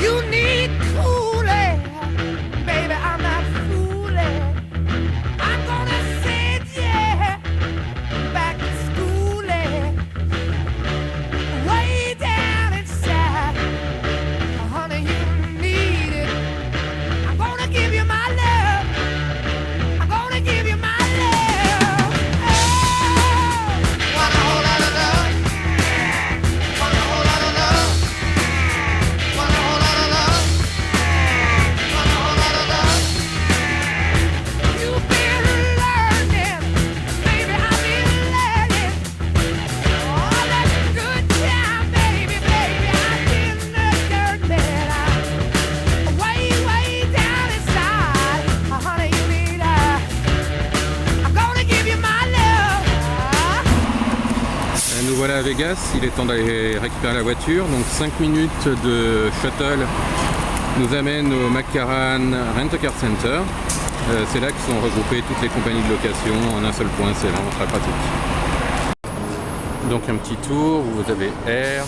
You need cooling, baby, I'm not fooling. I'm gonna send you back to schooling. Way down inside, honey, you need it. I'm gonna give you my love. I'm gonna give you my love. Oh, want a whole lot of love. Want a whole lot of love. Want a whole lot of love. Want a whole lot of love. You've been learning, baby, I've been learning. All that good time, baby, baby, I've been learning. I'm way down inside, honey, you need I'm gonna give you my love. Nous voilà à Vegas, il est temps d'aller récupérer la voiture. Donc 5 minutes de shuttle nous amène au McCarran Rent-A-Car Center. C'est là que sont regroupées toutes les compagnies de location en un seul point, c'est vraiment très pratique. Donc un petit tour, vous avez Air,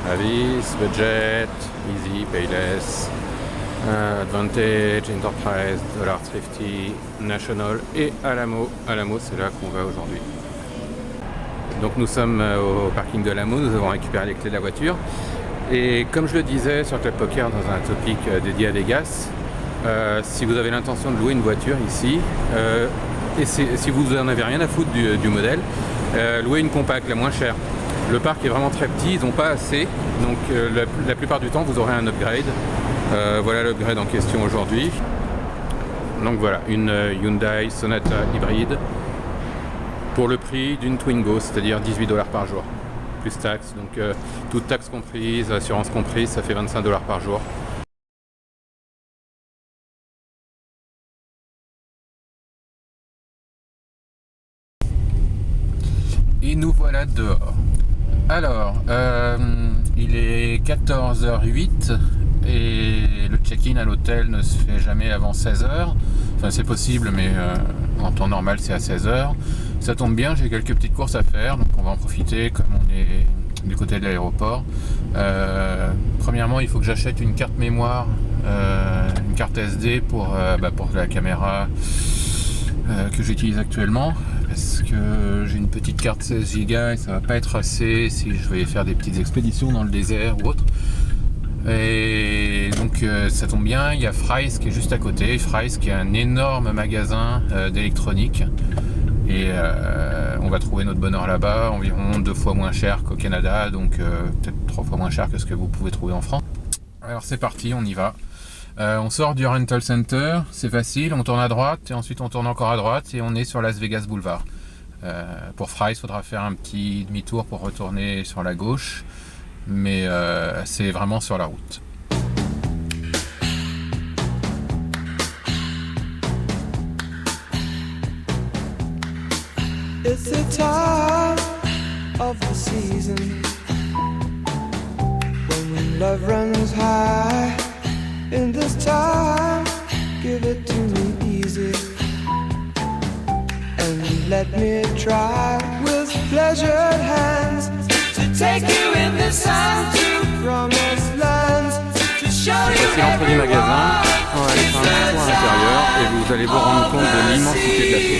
Avis, Budget, Easy, Payless, Advantage, Enterprise, Dollar Thrifty, National et Alamo. Alamo, c'est là qu'on va aujourd'hui. Donc nous sommes au parking de Alamo, nous avons récupéré les clés de la voiture. Et comme je le disais sur Club Poker dans un topic dédié à Vegas, si vous avez l'intention de louer une voiture ici, et si vous n'en avez rien à foutre du modèle, louez une compacte, la moins chère. Le parc est vraiment très petit, ils n'ont pas assez, donc la plupart du temps vous aurez un upgrade. Voilà l'upgrade en question aujourd'hui. Donc voilà, une Hyundai Sonata hybride pour le prix d'une Twingo, c'est-à-dire $18 par jour, plus taxes, donc toute taxe comprise, assurance comprise, ça fait $25 par jour. Et nous voilà dehors. Alors, il est 14h08 et le check-in à l'hôtel ne se fait jamais avant 16h. Enfin, c'est possible, mais en temps normal, c'est à 16h. Ça tombe bien, j'ai quelques petites courses à faire, donc on va en profiter comme on est du côté de l'aéroport. Premièrement, il faut que j'achète une carte mémoire, une carte SD pour la caméra que j'utilise actuellement, parce que j'ai une petite carte 16 Go et ça va pas être assez si je vais faire des petites expéditions dans le désert ou autre. Et donc ça tombe bien, il y a Fry's qui est juste à côté, Fry's qui est un énorme magasin d'électronique, et on va trouver notre bonheur là-bas, environ 2 fois moins cher qu'au Canada, donc peut-être 3 fois moins cher que ce que vous pouvez trouver en France. Alors c'est parti, on y va. On sort du Rental Center, c'est facile, on tourne à droite et ensuite on tourne encore à droite et on est sur Las Vegas Boulevard. Pour Fry's, il faudra faire un petit demi-tour pour retourner sur la gauche, mais c'est vraiment sur la route. It's the time of the season when love runs high. In this time, give it to me easy and let me try with pleasured hands to take you in the sun to promised lands, to show you Voici l'entrée du magasin, on va aller faire un tour à l'intérieur et vous allez vous rendre compte de l'immensité de la chose.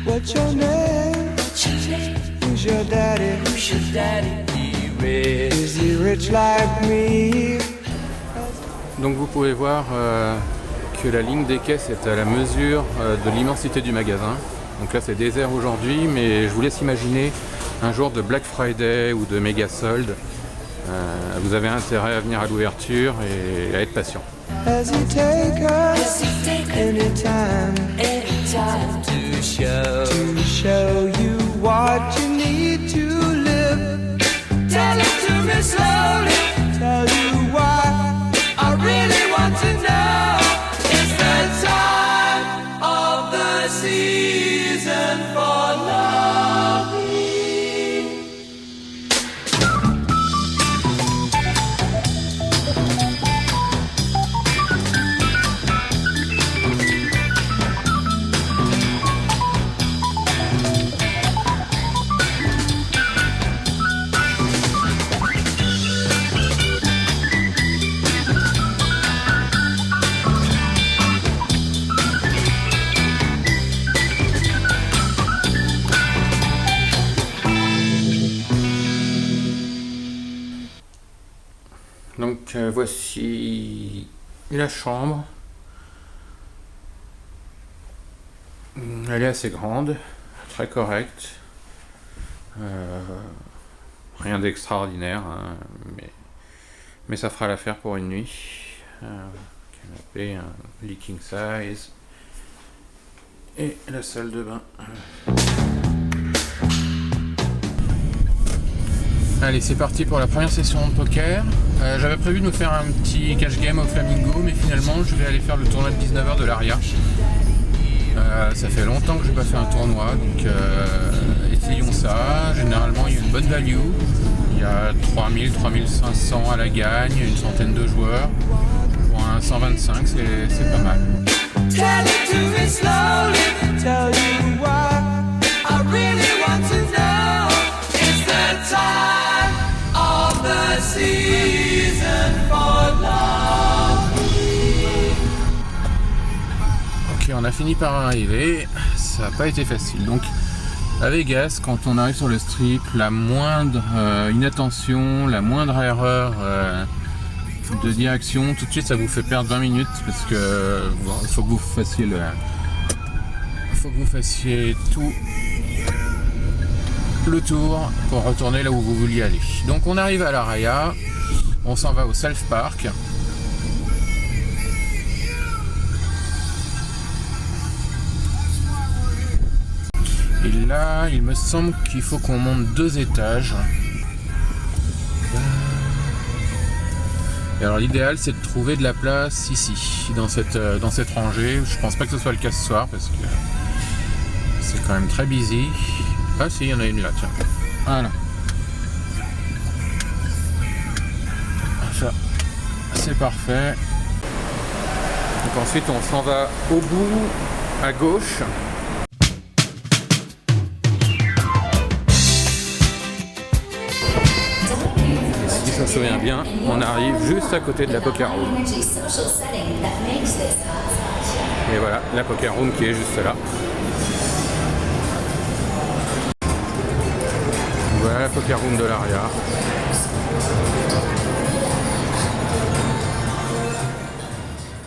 What's your name? Who's your daddy? Is he rich like me? Donc vous pouvez voir que la ligne des caisses est à la mesure de l'immensité du magasin. Donc là c'est désert aujourd'hui, mais je vous laisse imaginer un jour de Black Friday ou de méga solde. Vous avez intérêt à venir à l'ouverture et à être patient. Has he take us anytime to show you what you need to live? Tell it to me slowly. Tell you why I really want to know. It's the time of the season for loving. Donc voici la chambre. Elle est assez grande, très correcte. Rien d'extraordinaire, hein, mais ça fera l'affaire pour une nuit. Canapé, un lit king size. Et la salle de bain. Allez, c'est parti pour la première session de poker. J'avais prévu de me faire un petit cash game au Flamingo, mais finalement je vais aller faire le tournoi de 19h de l'Aria. Ça fait longtemps que je n'ai pas fait un tournoi, donc essayons ça. Généralement il y a une bonne value. Il y a 3000, 3500 à la gagne, une centaine de joueurs. Pour un 125, c'est pas mal. Tell it to me slowly, tell you why. I really want to know. It's the time of the season for love. Ok, on a fini par arriver. Ça n'a pas été facile. Donc, à Vegas, quand on arrive sur le strip, la moindre inattention, la moindre erreur de direction, tout de suite ça vous fait perdre 20 minutes parce que il faut que vous fassiez tout le tour pour retourner là où vous vouliez aller. Donc on arrive à l'Aria, on s'en va au Self Park. Et là, il me semble qu'il faut qu'on monte 2 étages. Et alors l'idéal c'est de trouver de la place ici, dans cette rangée. Je pense pas que ce soit le cas ce soir parce que c'est quand même très busy. Ah si, il y en a une là, tiens. Voilà. Ça, c'est parfait. Donc ensuite on s'en va au bout, à gauche. Si je me souviens bien, on arrive juste à côté de la poker room. Et voilà, la poker room qui est juste là. Voilà la poker room de l'Aria.